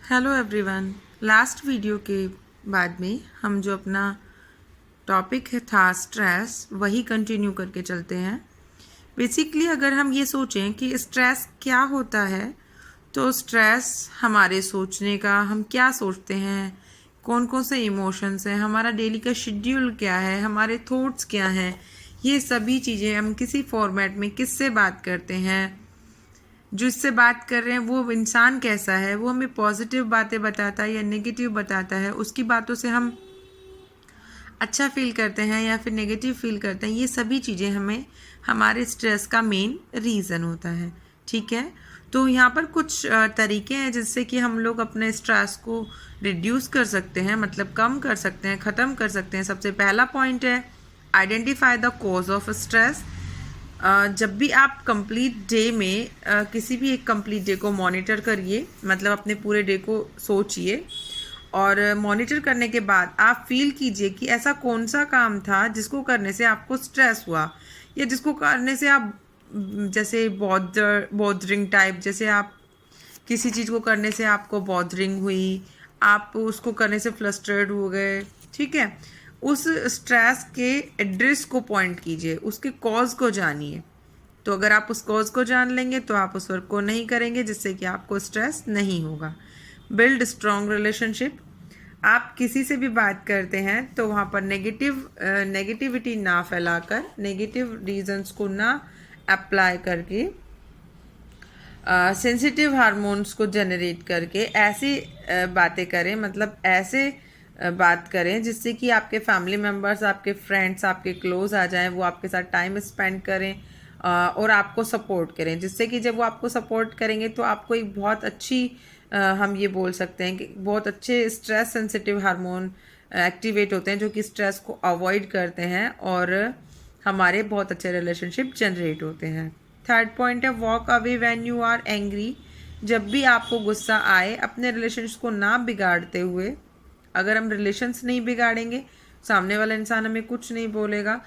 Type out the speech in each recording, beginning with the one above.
Hello everyone. Last video के बाद में हम जो अपना टॉपिक है था स्ट्रेस, वही कंटिन्यू करके चलते हैं। बेसिकली अगर हम ये सोचें कि स्ट्रेस क्या होता है, तो स्ट्रेस हमारे सोचने का, हम क्या सोचते हैं, कौन कौन से इमोशंस हैं, हमारा डेली का शेड्यूल क्या है, हमारे थॉट्स क्या हैं, ये सभी चीज़ें हम किसी फॉर्मेट में किससे बात करते हैं, जिससे बात कर रहे हैं वो इंसान कैसा है, वो हमें पॉजिटिव बातें बताता है या नेगेटिव बताता है, उसकी बातों से हम अच्छा फील करते हैं या फिर नेगेटिव फील करते हैं, ये सभी चीज़ें हमें हमारे स्ट्रेस का मेन रीज़न होता है। ठीक है, तो यहाँ पर कुछ तरीके हैं जिससे कि हम लोग अपने स्ट्रेस को रिड्यूस कर सकते हैं, मतलब कम कर सकते हैं, ख़त्म कर सकते हैं। सबसे पहला पॉइंट है identify the cause of stress. जब भी आप कंप्लीट डे में किसी भी एक कंप्लीट डे को मॉनिटर करिए, मतलब अपने पूरे डे को सोचिए और मॉनिटर करने के बाद आप फील कीजिए कि ऐसा कौन सा काम था जिसको करने से आपको स्ट्रेस हुआ, या जिसको करने से आप जैसे बॉदरिंग टाइप, जैसे आप किसी चीज़ को करने से आपको बॉदरिंग हुई, आप उसको करने से फ्रस्ट्रेट हो गए। ठीक है, उस स्ट्रेस के एड्रेस को पॉइंट कीजिए, उसके कॉज को जानिए। तो अगर आप उस कॉज को जान लेंगे तो आप उस वर्क को नहीं करेंगे, जिससे कि आपको स्ट्रेस नहीं होगा। Build strong relationship. आप किसी से भी बात करते हैं तो वहाँ पर नेगेटिविटी ना फैलाकर, नेगेटिव रीजंस को ना अप्लाई करके, सेंसिटिव हार्मोन्स को जनरेट करके ऐसी बातें करें, मतलब ऐसे बात करें जिससे कि आपके फैमिली मेम्बर्स, आपके फ्रेंड्स आपके क्लोज आ जाएं, वो आपके साथ टाइम स्पेंड करें और आपको सपोर्ट करें, जिससे कि जब वो आपको सपोर्ट करेंगे तो आपको एक बहुत अच्छी हम ये बोल सकते हैं कि बहुत अच्छे स्ट्रेस सेंसिटिव हार्मोन एक्टिवेट होते हैं, जो कि स्ट्रेस को अवॉइड करते हैं और हमारे बहुत अच्छे रिलेशनशिप जनरेट होते हैं। थर्ड पॉइंट है walk away when you are angry. जब भी आपको गुस्सा आए, अपने रिलेशंस को ना बिगाड़ते हुए, अगर हम रिलेशंस नहीं बिगाड़ेंगे, सामने वाला इंसान हमें कुछ नहीं बोलेगा,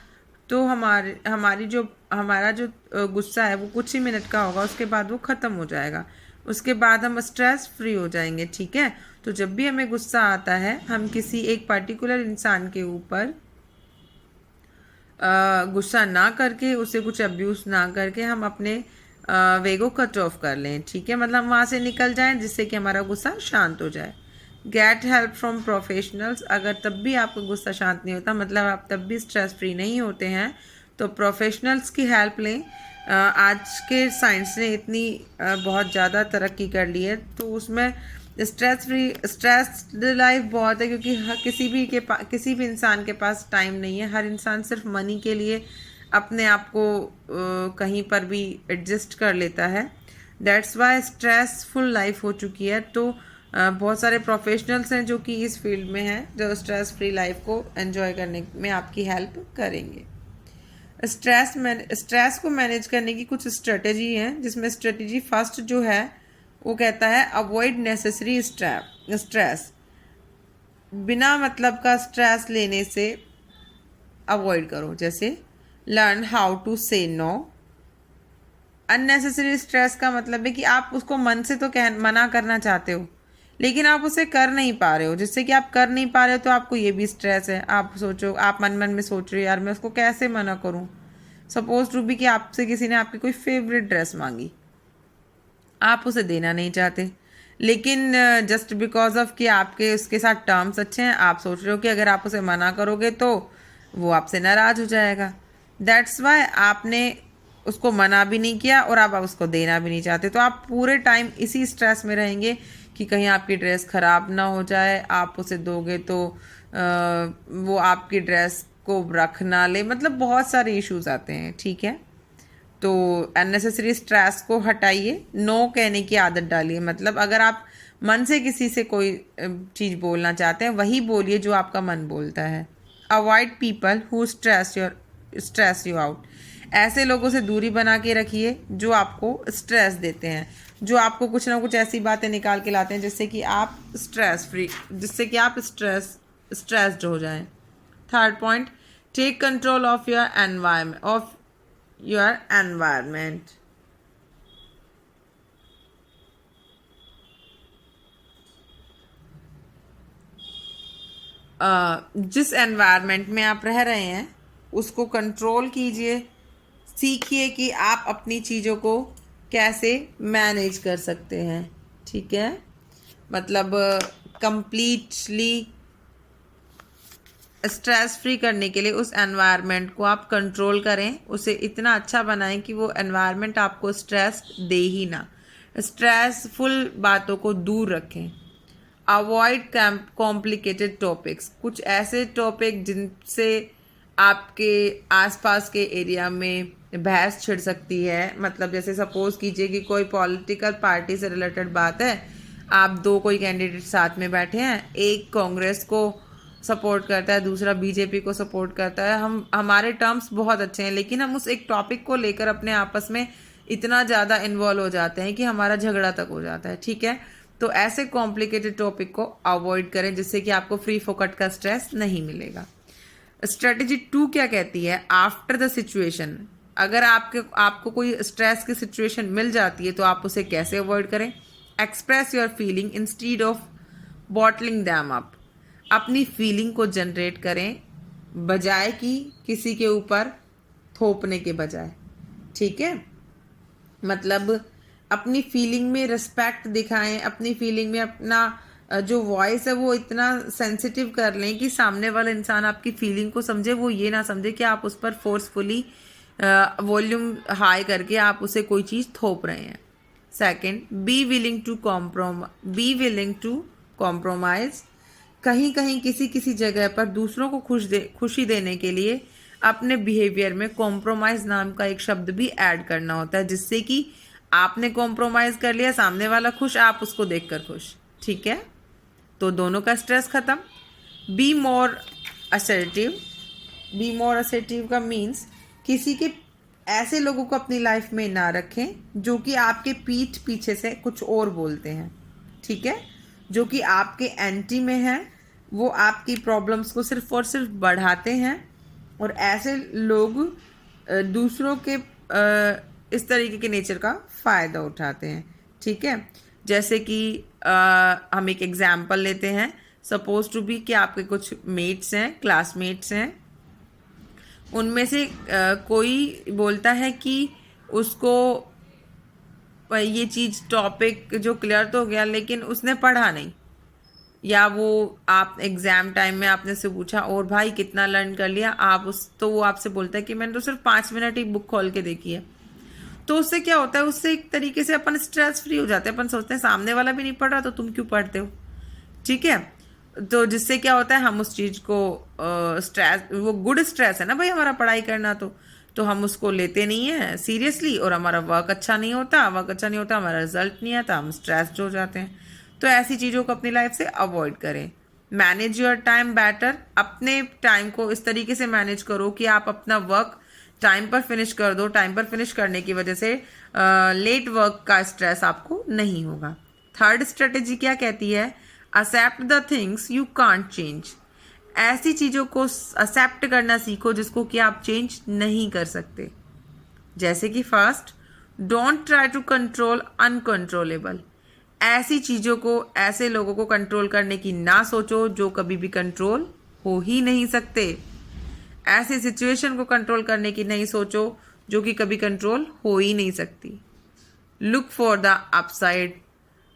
तो हमारा जो गुस्सा है वो कुछ ही मिनट का होगा, उसके बाद वो ख़त्म हो जाएगा, उसके बाद हम स्ट्रेस फ्री हो जाएंगे। ठीक है, तो जब भी हमें गुस्सा आता है, हम किसी एक पर्टिकुलर इंसान के ऊपर गुस्सा ना करके, उसे कुछ अब्यूज़ ना करके, हम अपने वे को कट ऑफ कर लें। ठीक है, मतलब वहाँ से निकल जाएं, जिससे कि हमारा गुस्सा शांत हो जाए। Get help from professionals. अगर तब भी आपका गुस्सा शांत नहीं होता, मतलब आप तब भी स्ट्रेस फ्री नहीं होते हैं, तो प्रोफेशनल्स की हेल्प लें। आज के साइंस ने इतनी बहुत ज़्यादा तरक्की कर ली है, तो उसमें स्ट्रेस्ड लाइफ बहुत है, क्योंकि किसी भी इंसान के पास टाइम नहीं है। हर इंसान सिर्फ मनी के लिए अपने आप को कहीं पर भी एडजस्ट कर लेता है। दैट्स वाई स्ट्रेसफुल लाइफ हो चुकी है। तो बहुत सारे प्रोफेशनल्स हैं जो कि इस फील्ड में हैं, जो स्ट्रेस फ्री लाइफ को एंजॉय करने में आपकी हेल्प करेंगे। स्ट्रेस को मैनेज करने की कुछ स्ट्रेटजी हैं, जिसमें स्ट्रेटजी फर्स्ट जो है वो कहता है अवॉइड नेसेसरी स्ट्रेस। बिना मतलब का स्ट्रेस लेने से अवॉइड करो, जैसे लर्न हाउ टू से नो। अननेसेसरी स्ट्रेस का मतलब है कि आप उसको मन से तो मना करना चाहते हो, लेकिन आप उसे कर नहीं पा रहे हो, जिससे कि आप कर नहीं पा रहे हो तो आपको ये भी स्ट्रेस है। आप मन मन में सोच रहे हो, यार मैं उसको कैसे मना करूं। सपोज टू बी कि आपसे किसी ने आपकी कोई फेवरेट ड्रेस मांगी, आप उसे देना नहीं चाहते, लेकिन जस्ट बिकॉज ऑफ कि आपके उसके साथ टर्म्स अच्छे हैं, आप सोच रहे हो कि अगर आप उसे मना करोगे तो वो आपसे नाराज़ हो जाएगा। दैट्स वाई आपने उसको मना भी नहीं किया और आप उसको देना भी नहीं चाहते, तो आप पूरे टाइम इसी स्ट्रेस में रहेंगे कि कहीं आपकी ड्रेस ख़राब ना हो जाए, आप उसे दोगे तो वो आपकी ड्रेस को रख ना ले, मतलब बहुत सारे इश्यूज आते हैं। ठीक है, तो अननेसेसरी स्ट्रेस को हटाइए, नो कहने की आदत डालिए। मतलब अगर आप मन से किसी से कोई चीज़ बोलना चाहते हैं, वही बोलिए जो आपका मन बोलता है। Avoid people who stress you out. ऐसे लोगों से दूरी बना के रखिए जो आपको स्ट्रेस देते हैं, जो आपको कुछ ना कुछ ऐसी बातें निकाल के लाते हैं जिससे कि आप स्ट्रेस्ड हो जाएं। Third point, take control of your environment. जिस एनवायरनमेंट में आप रह रहे हैं उसको कंट्रोल कीजिए, सीखिए कि आप अपनी चीज़ों को कैसे मैनेज कर सकते हैं। ठीक है, मतलब कंप्लीटली स्ट्रेस फ्री करने के लिए उस एनवायरनमेंट को आप कंट्रोल करें, उसे इतना अच्छा बनाएं कि वो एनवायरनमेंट आपको स्ट्रेस दे ही ना। स्ट्रेसफुल बातों को दूर रखें। अवॉइड कॉम्प्लिकेटेड टॉपिक्स, कुछ ऐसे टॉपिक जिनसे आपके आसपास के एरिया में बहस छिड़ सकती है। मतलब जैसे सपोज कीजिए कि कोई पॉलिटिकल पार्टी से रिलेटेड बात है, आप दो कोई कैंडिडेट साथ में बैठे हैं, एक कांग्रेस को सपोर्ट करता है, दूसरा बीजेपी को सपोर्ट करता है। हमारे टर्म्स बहुत अच्छे हैं, लेकिन हम उस एक टॉपिक को लेकर अपने आपस में इतना ज़्यादा इन्वॉल्व हो जाते हैं कि हमारा झगड़ा तक हो जाता है। ठीक है, तो ऐसे कॉम्प्लिकेटेड टॉपिक को अवॉइड करें जिससे कि आपको फ्री फोकट का स्ट्रेस नहीं मिलेगा। स्ट्रेटेजी 2 क्या कहती है? आफ्टर द सिचुएशन, अगर आपको कोई स्ट्रेस की सिचुएशन मिल जाती है तो आप उसे कैसे अवॉइड करें? Express your feeling instead of bottling them up, अपनी फीलिंग को जनरेट करें बजाय कि किसी के ऊपर थोपने के बजाय। ठीक है, मतलब अपनी फीलिंग में रिस्पेक्ट दिखाएं, अपनी फीलिंग में अपना जो वॉइस है वो इतना सेंसिटिव कर लें कि सामने वाला इंसान आपकी फीलिंग को समझे, वो ये ना समझे कि आप उस पर फोर्सफुली वॉल्यूम हाई करके आप उसे कोई चीज़ थोप रहे हैं। Second, be willing to compromise, कहीं कहीं किसी किसी जगह पर दूसरों को खुशी देने के लिए अपने बिहेवियर में कॉम्प्रोमाइज नाम का एक शब्द भी ऐड करना होता है, जिससे कि आपने कॉम्प्रोमाइज कर लिया, सामने वाला खुश, आप उसको देखकर खुश। ठीक है, तो दोनों का स्ट्रेस खत्म। बी मोर असर्टिव का मीन्स किसी के ऐसे लोगों को अपनी लाइफ में ना रखें जो कि आपके पीठ पीछे से कुछ और बोलते हैं। ठीक है, जो कि आपके एंटी में है, वो आपकी प्रॉब्लम्स को सिर्फ और सिर्फ बढ़ाते हैं, और ऐसे लोग दूसरों के इस तरीके के नेचर का फ़ायदा उठाते हैं। ठीक है, जैसे कि हम एक एग्जाम्पल लेते हैं। सपोज टू बी कि आपके कुछ मेट्स हैं, क्लासमेट्स हैं, उनमें से कोई बोलता है कि उसको ये चीज़ टॉपिक जो क्लियर तो हो गया लेकिन उसने पढ़ा नहीं, या वो आप एग्ज़ाम टाइम में आपने से पूछा और भाई कितना लर्न कर लिया, तो वो आपसे बोलता है कि मैंने तो सिर्फ 5 मिनट ही बुक खोल के देखी है। तो उससे क्या होता है, उससे एक तरीके से अपन स्ट्रेस फ्री हो जाते हैं। अपन सोचते हैं सामने वाला भी नहीं पढ़ रहा तो तुम क्यों पढ़ते हो। ठीक है, तो जिससे क्या होता है, हम उस चीज़ को स्ट्रेस, वो गुड स्ट्रेस है ना भाई हमारा पढ़ाई करना, तो हम उसको लेते नहीं हैं सीरियसली, और हमारा वर्क अच्छा नहीं होता, हमारा रिजल्ट नहीं आता, हम स्ट्रेस्ड हो जाते हैं। तो ऐसी चीज़ों को अपनी लाइफ से अवॉइड करें। मैनेज योर टाइम बेटर, अपने टाइम को इस तरीके से मैनेज करो कि आप अपना वर्क टाइम पर फिनिश कर दो। टाइम पर फिनिश करने की वजह से लेट वर्क का स्ट्रेस आपको नहीं होगा। थर्ड स्ट्रेटेजी क्या कहती है? Accept the things you can't change, ऐसी चीज़ों को एक्सेप्ट करना सीखो जिसको कि आप चेंज नहीं कर सकते। जैसे कि first, don't try to control uncontrollable, ऐसी चीज़ों को, ऐसे लोगों को कंट्रोल करने की ना सोचो जो कभी भी कंट्रोल हो ही नहीं सकते। ऐसी सिचुएशन को कंट्रोल करने की नहीं सोचो जो कि कभी कंट्रोल हो ही नहीं सकती। लुक फॉर द अपसाइड,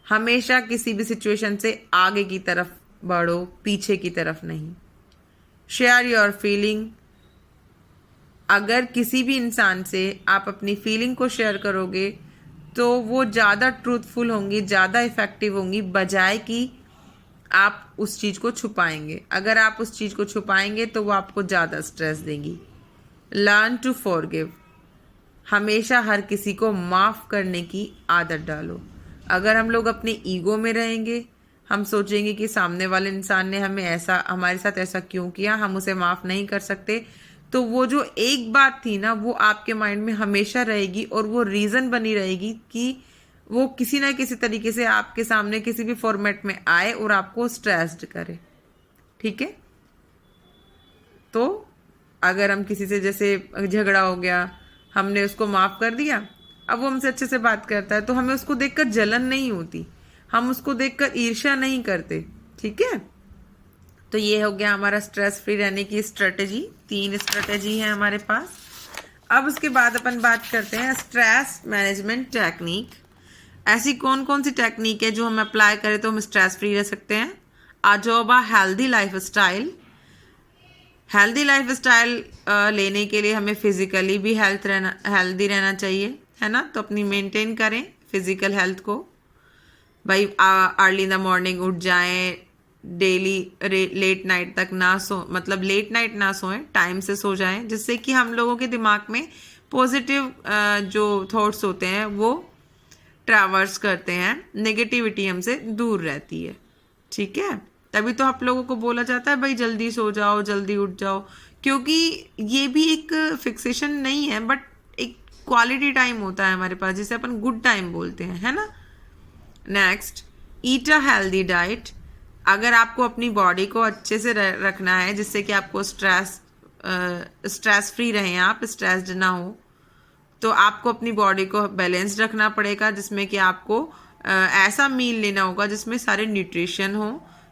हमेशा किसी भी सिचुएशन से आगे की तरफ बढ़ो, पीछे की तरफ नहीं। शेयर योर फीलिंग, अगर किसी भी इंसान से आप अपनी फीलिंग को शेयर करोगे तो वो ज़्यादा ट्रूथफुल होंगी, ज़्यादा इफ़ेक्टिव होंगी, बजाय कि आप उस चीज़ को छुपाएंगे। अगर आप उस चीज़ को छुपाएंगे तो वो आपको ज़्यादा स्ट्रेस देंगी। लर्न टू फॉरगिव, हमेशा हर किसी को माफ़ करने की आदत डालो। अगर हम लोग अपने ईगो में रहेंगे, हम सोचेंगे कि सामने वाले इंसान ने हमारे साथ ऐसा क्यों किया, हम उसे माफ़ नहीं कर सकते, तो वो जो एक बात थी ना वो आपके माइंड में हमेशा रहेगी, और वो रीज़न बनी रहेगी कि वो किसी ना किसी तरीके से आपके सामने किसी भी फॉर्मेट में आए और आपको स्ट्रेस्ड करे। ठीक है, तो अगर हम किसी से, जैसे झगड़ा हो गया, हमने उसको माफ़ कर दिया, अब वो हमसे अच्छे से बात करता है, तो हमें उसको देखकर जलन नहीं होती, हम उसको देखकर ईर्ष्या नहीं करते। ठीक है, तो ये हो गया हमारा स्ट्रेस फ्री रहने की स्ट्रेटजी। 3 स्ट्रेटजी है हमारे पास। अब उसके बाद अपन बात करते हैं स्ट्रेस मैनेजमेंट टेक्निक। ऐसी कौन कौन सी टेक्निक है जो हम अप्लाई करें तो हम स्ट्रेस फ्री रह सकते हैं। आजोबा healthy life style. Healthy life style लेने के लिए हमें फिजिकली भी हेल्दी रहना चाहिए, है ना। तो अपनी मेंटेन करें फिजिकल हेल्थ को। भाई अर्ली इन द मॉर्निंग उठ जाएं, डेली लेट नाइट तक ना मतलब लेट नाइट ना सोएं, टाइम से सो जाएं, जिससे कि हम लोगों के दिमाग में पॉजिटिव जो थॉट्स होते हैं वो ट्रैवर्स करते हैं, नेगेटिविटी हमसे दूर रहती है। ठीक है, तभी तो आप लोगों को बोला जाता है भाई जल्दी सो जाओ, जल्दी उठ जाओ, क्योंकि ये भी एक फिक्सेशन नहीं है बट एक क्वालिटी टाइम होता है हमारे पास, जिसे अपन गुड टाइम बोलते हैं, है ना। Next, eat a healthy diet. अगर आपको अपनी बॉडी को अच्छे से रखना है जिससे कि आपको स्ट्रेस फ्री रहें, आप स्ट्रेस्ड ना हो, तो आपको अपनी बॉडी को बैलेंस रखना पड़ेगा, जिसमें कि आपको ऐसा मील लेना होगा जिसमें सारे न्यूट्रिशन हो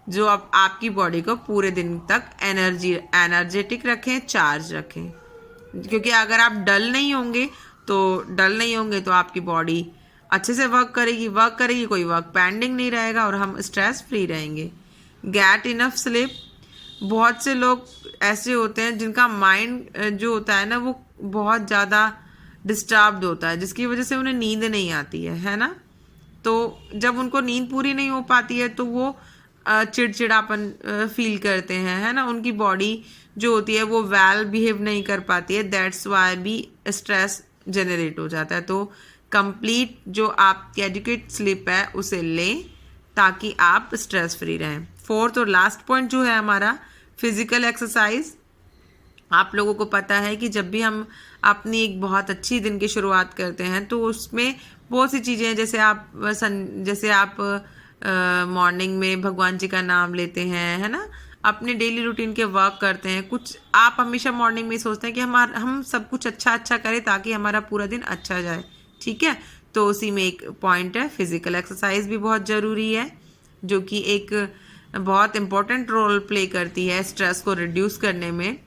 जो आपकी बॉडी को पूरे दिन तक एनर्जेटिक रखें, चार्ज रखें। क्योंकि अगर आप डल नहीं होंगे तो आपकी बॉडी अच्छे से वर्क करेगी, कोई वर्क पेंडिंग नहीं रहेगा और हम स्ट्रेस फ्री रहेंगे। Get enough sleep. बहुत से लोग ऐसे होते हैं जिनका माइंड जो होता है ना वो बहुत ज़्यादा डिस्टर्ब्ड होता है, जिसकी वजह से उन्हें नींद नहीं आती है ना। तो जब उनको नींद पूरी नहीं हो पाती है तो वो चिड़चिड़ापन फील करते हैं, है ना। उनकी बॉडी जो होती है वो वेल बिहेव नहीं कर पाती है, दैट्स वाई भी स्ट्रेस जनरेट हो जाता है। तो कंप्लीट जो आपकी एडिक्वेट स्लीप है उसे लें ताकि आप स्ट्रेस फ्री रहें। 4th और लास्ट पॉइंट जो है हमारा फिजिकल एक्सरसाइज। आप लोगों को पता है कि जब भी हम अपनी एक बहुत अच्छी दिन की शुरुआत करते हैं तो उसमें बहुत सी चीज़ें हैं, जैसे आप मॉर्निंग में भगवान जी का नाम लेते हैं, है ना, अपने डेली रूटीन के वर्क करते हैं। कुछ आप हमेशा मॉर्निंग में सोचते हैं कि हम सब कुछ अच्छा करें ताकि हमारा पूरा दिन अच्छा जाए। ठीक है, तो उसी में एक पॉइंट है फिजिकल एक्सरसाइज भी बहुत ज़रूरी है, जो कि एक बहुत इम्पोर्टेंट रोल प्ले करती है स्ट्रेस को रिड्यूस करने में,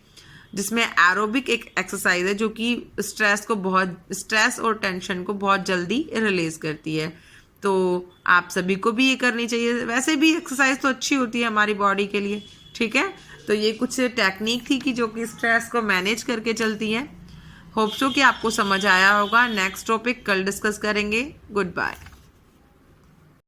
जिसमें एरोबिक एक एक्सरसाइज है जो कि स्ट्रेस और टेंशन को बहुत जल्दी रिलीज करती है। तो आप सभी को भी ये करनी चाहिए। वैसे भी एक्सरसाइज तो अच्छी होती है हमारी बॉडी के लिए। ठीक है, तो ये कुछ टेक्निक थी कि जो कि स्ट्रेस को मैनेज करके चलती है। होप सो कि आपको समझ आया होगा। नेक्स्ट टॉपिक कल डिस्कस करेंगे। Good bye.